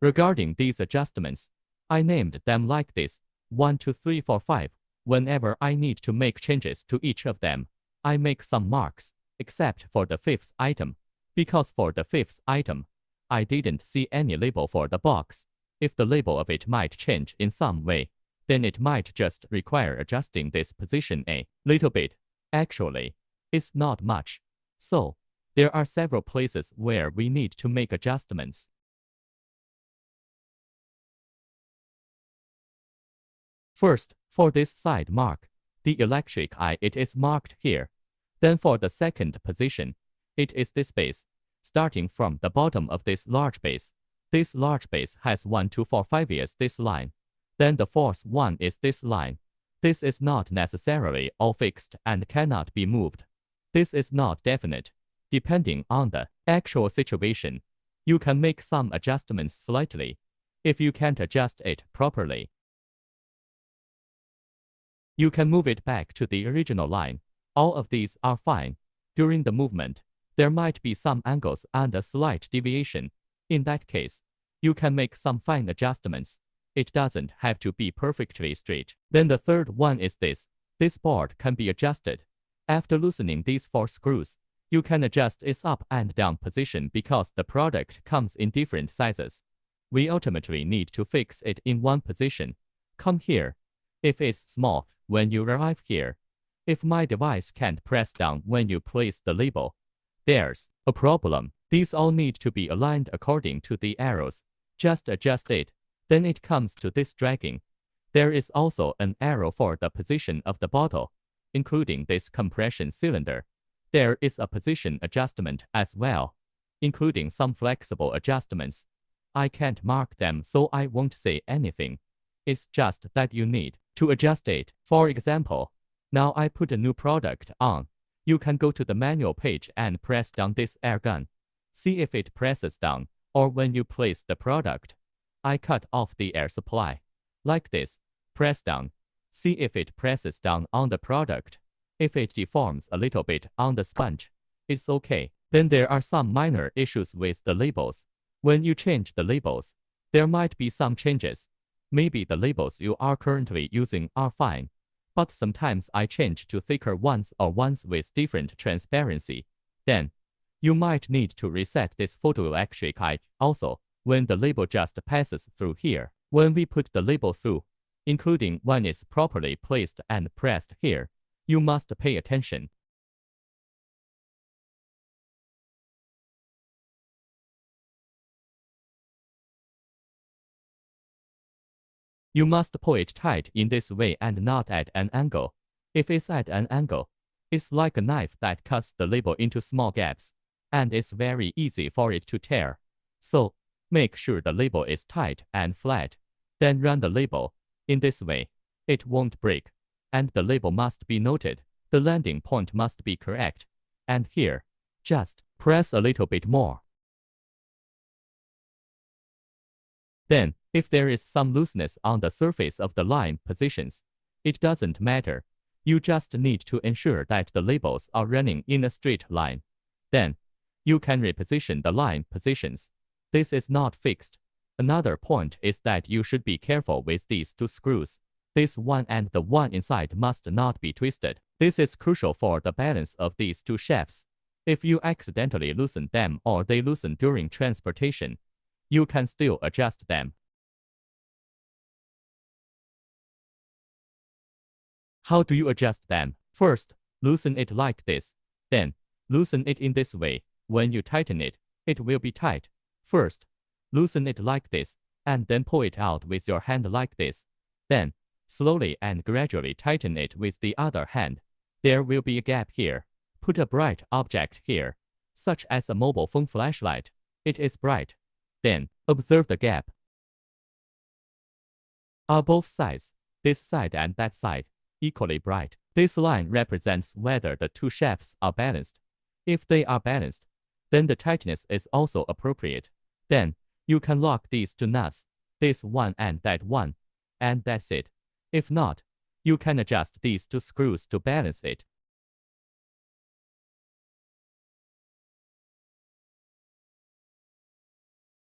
Regarding these adjustments, I named them like this: 1, 2, 3, 4, 5. Whenever I need to make changes to each of them, I make some marks, except for the fifth item, because for the fifth item, I didn't see any label for the box. If the label of it might change in some way, then it might just require adjusting this position a little bit. Actually, it's not much. So, there are several places where we need to make adjustments. First, for this side mark, the electric eye, it is marked here. Then for the second position, it is this base. Starting from the bottom of this large base, this large base has 1, 2, 4, 5 is this line. Then the fourth one is this line. This is not necessarily all fixed and cannot be moved. This is not definite. Depending on the actual situation, you can make some adjustments slightly. If you can't adjust it properly, you can move it back to the original line. All of these are fine. During the movement, there might be some angles and a slight deviation. In that case, you can make some fine adjustments. It doesn't have to be perfectly straight. Then the third one is this. This board can be adjusted. After loosening these 4 screws, you can adjust its up and down position because the product comes in different sizes. We ultimately need to fix it in one position. Come here. If it's small, when you arrive here. If my device can't press down when you place the label, there's a problem. These all need to be aligned according to the arrows. Just adjust it. Then it comes to this dragging. There is also an arrow for the position of the bottle, including this compression cylinder. There is a position adjustment as well, including some flexible adjustments. I can't mark them, so I won't say anything. It's just that you need to adjust it. For example, now I put a new product on. You can go to the manual page and press down this air gun. See if it presses down, or when you place the product. I cut off the air supply. Like this. Press down. See if it presses down on the product. If it deforms a little bit on the sponge, it's okay. Then there are some minor issues with the labels. When you change the labels, there might be some changes. Maybe the labels you are currently using are fine, but sometimes I change to thicker ones or ones with different transparency. Then, you might need to reset this photoelectric eye. Also, when the label just passes through here, when we put the label through, including when it's properly placed and pressed here, you must pay attention. You must pull it tight in this way and not at an angle. If it's at an angle, it's like a knife that cuts the label into small gaps, and it's very easy for it to tear. So, make sure the label is tight and flat. Then run the label. In this way, it won't break. And the label must be noted. The landing point must be correct. And here, just press a little bit more. Then, if there is some looseness on the surface of the line positions, it doesn't matter. You just need to ensure that the labels are running in a straight line. Then, you can reposition the line positions. This is not fixed. Another point is that you should be careful with these 2 screws. This one and the one inside must not be twisted. This is crucial for the balance of these 2 shafts. If you accidentally loosen them or they loosen during transportation, you can still adjust them. How do you adjust them? First, loosen it like this. Then, loosen it in this way. When you tighten it, it will be tight. First, loosen it like this, and then pull it out with your hand like this. Then, slowly and gradually tighten it with the other hand. There will be a gap here. Put a bright object here, such as a mobile phone flashlight. It is bright. Then, observe the gap. Are both sides, this side and that side, equally bright? This line represents whether the 2 shafts are balanced. If they are balanced, then the tightness is also appropriate. Then, you can lock these 2 nuts, this one and that one, and that's it. If not, you can adjust these 2 screws to balance it.